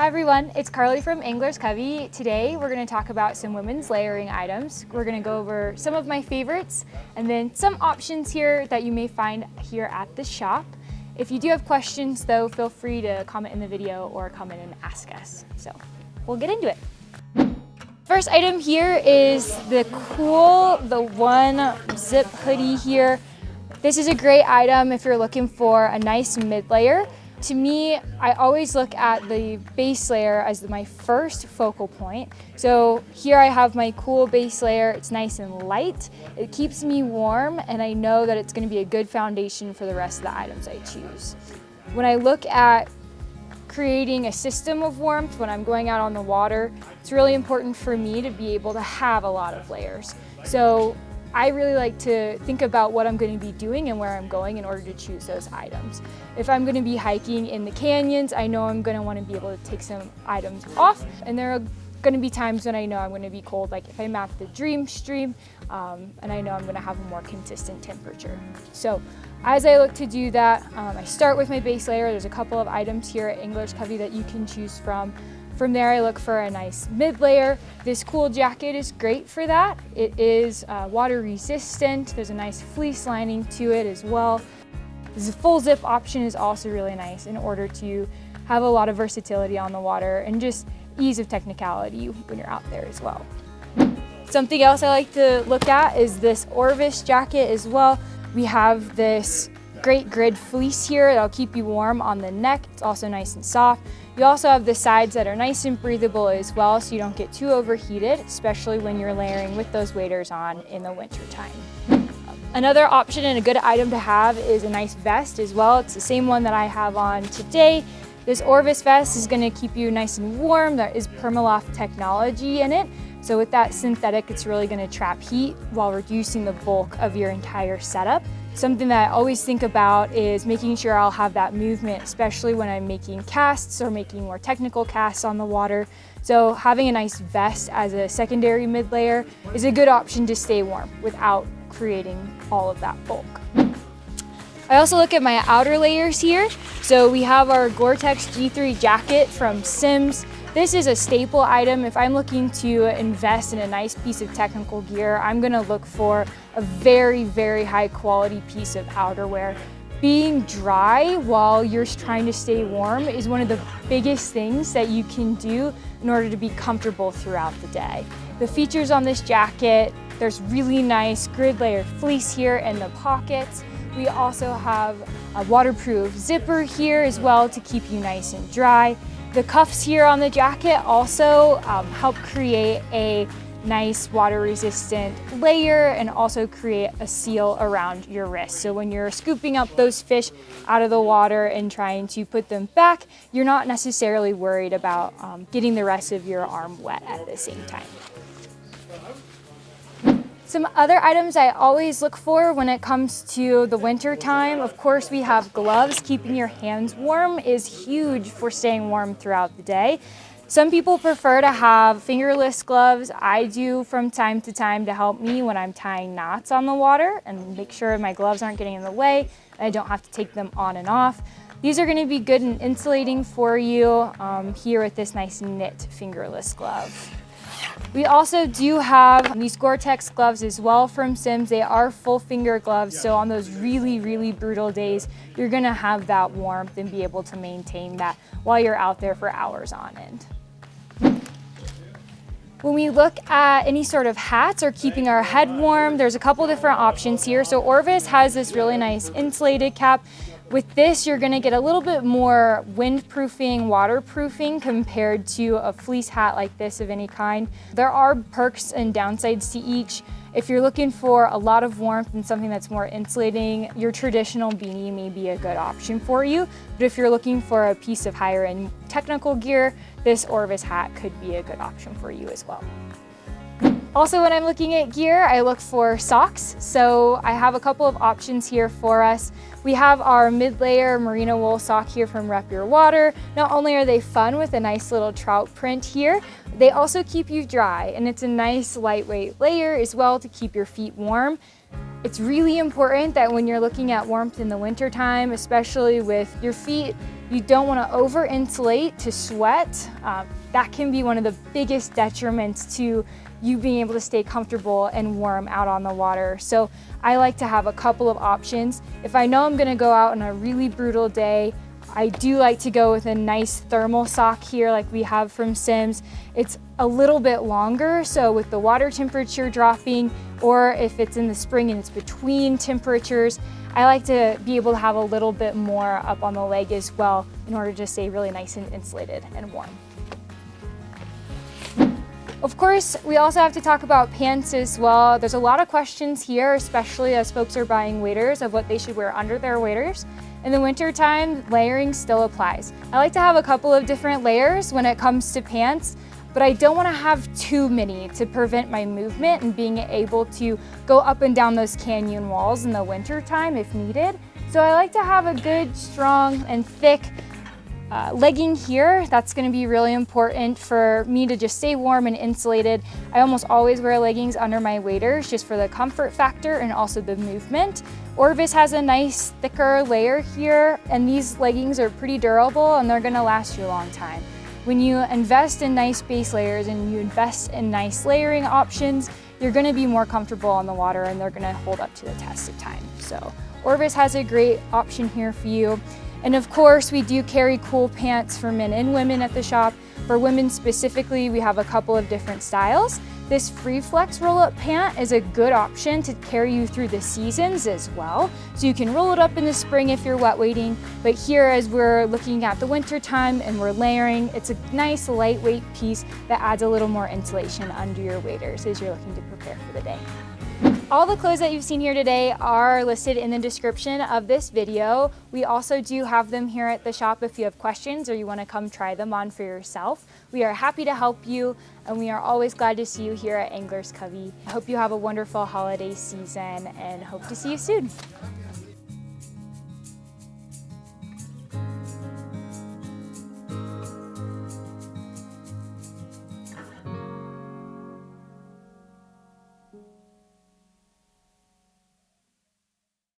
everyone, it's Carly from Angler's Covey. Today we're going to talk about some women's layering items. We're going to go over some of my favorites and then some options here that you may find here at the shop. If you do have questions though, feel free to comment in the video or come in and ask us. So we'll get into it. First item here is the one zip hoodie here. This is a great item if you're looking for a nice mid layer. To me, I always look at the base layer as my first focal point. So here I have my cool base layer. It's nice and light. It keeps me warm, and I know that it's going to be a good foundation for the rest of the items I choose. When I look at creating a system of warmth when I'm going out on the water, it's really important for me to be able to have a lot of layers. So I really like to think about what I'm going to be doing and where I'm going in order to choose those items. If I'm going to be hiking in the canyons, I know I'm going to want to be able to take some items off, and there are going to be times when I know I'm going to be cold, like if I'm at the Dream Stream, and I know I'm going to have a more consistent temperature. So as I look to do that, I start with my base layer. There's a couple of items here at Angler's Covey that you can choose from. From there, I look for a nice mid layer. This cool jacket is great for that. It is water resistant. There's a nice fleece lining to it as well. This full zip option is also really nice in order to have a lot of versatility on the water and just ease of technicality when you're out there as well. Something else I like to look at is this Outerwear jacket as well. We have this great grid fleece here that'll keep you warm on the neck. It's also nice and soft. You also have the sides that are nice and breathable as well, so you don't get too overheated, especially when you're layering with those waders on in the winter time. Another option and a good item to have is a nice vest as well. It's the same one that I have on today. This Outerwear vest is going to keep you nice and warm. There is Permaloft technology in it. So with that synthetic, it's really going to trap heat while reducing the bulk of your entire setup. Something that I always think about is making sure I'll have that movement, especially when I'm making casts or making more technical casts on the water. So having a nice vest as a secondary mid layer is a good option to stay warm without creating all of that bulk. I also look at my outer layers here. So we have our Gore-Tex G3 jacket from Simms. This is a staple item. If I'm looking to invest in a nice piece of technical gear, I'm gonna look for a very, very high quality piece of outerwear. Being dry while you're trying to stay warm is one of the biggest things that you can do in order to be comfortable throughout the day. The features on this jacket, there's really nice grid layer fleece here in the pockets. We also have a waterproof zipper here as well to keep you nice and dry. The cuffs here on the jacket also help create a nice water resistant layer and also create a seal around your wrist. So when you're scooping up those fish out of the water and trying to put them back, you're not necessarily worried about getting the rest of your arm wet at the same time. Some other items I always look for when it comes to the winter time, of course we have gloves. Keeping your hands warm is huge for staying warm throughout the day. Some people prefer to have fingerless gloves. I do from time to time to help me when I'm tying knots on the water and make sure my gloves aren't getting in the way and I don't have to take them on and off. These are going to be good and insulating for you here with this nice knit fingerless glove. We also do have these Gore-Tex gloves as well from Simms. They are full finger gloves, so on those really, really brutal days, you're gonna have that warmth and be able to maintain that while you're out there for hours on end. When we look at any sort of hats or keeping our head warm, there's a couple different options here. So Outerwear has this really nice insulated cap. With this, you're gonna get a little bit more windproofing, waterproofing compared to a fleece hat like this of any kind. There are perks and downsides to each. If you're looking for a lot of warmth and something that's more insulating, your traditional beanie may be a good option for you. But if you're looking for a piece of higher end technical gear, this Outerwear hat could be a good option for you as well. Also, when I'm looking at gear, I look for socks. So I have a couple of options here for us. We have our mid-layer merino wool sock here from Rep Your Water. Not only are they fun with a nice little trout print here, they also keep you dry, and it's a nice lightweight layer as well to keep your feet warm. It's really important that when you're looking at warmth in the winter time, especially with your feet, you don't want to over insulate to sweat. That can be one of the biggest detriments to you being able to stay comfortable and warm out on the water. So I like to have a couple of options. If I know I'm going to go out on a really brutal day, I do like to go with a nice thermal sock here like we have from Simms. It's a little bit longer, so with the water temperature dropping, or if it's in the spring and it's between temperatures, I like to be able to have a little bit more up on the leg as well in order to stay really nice and insulated and warm. Of course, we also have to talk about pants as well. There's a lot of questions here, especially as folks are buying waders, of what they should wear under their waders. In the winter time, layering still applies. I like to have a couple of different layers when it comes to pants, but I don't want to have too many to prevent my movement and being able to go up and down those canyon walls in the winter time if needed. So I like to have a good, strong, and thick legging here. That's going to be really important for me to just stay warm and insulated. I almost always wear leggings under my waders just for the comfort factor and also the movement. Outerwear has a nice thicker layer here, and these leggings are pretty durable and they're going to last you a long time. When you invest in nice base layers and you invest in nice layering options, you're going to be more comfortable on the water and they're going to hold up to the test of time. So Outerwear has a great option here for you. And of course, we do carry cool pants for men and women at the shop. For women specifically, we have a couple of different styles. This Free Flex roll-up pant is a good option to carry you through the seasons as well. So you can roll it up in the spring if you're wet wading, but here as we're looking at the winter time and we're layering, it's a nice lightweight piece that adds a little more insulation under your waders as you're looking to prepare for the day. All the clothes that you've seen here today are listed in the description of this video. We also do have them here at the shop if you have questions or you want to come try them on for yourself. We are happy to help you, and we are always glad to see you here at Anglers Covey. I hope you have a wonderful holiday season and hope to see you soon.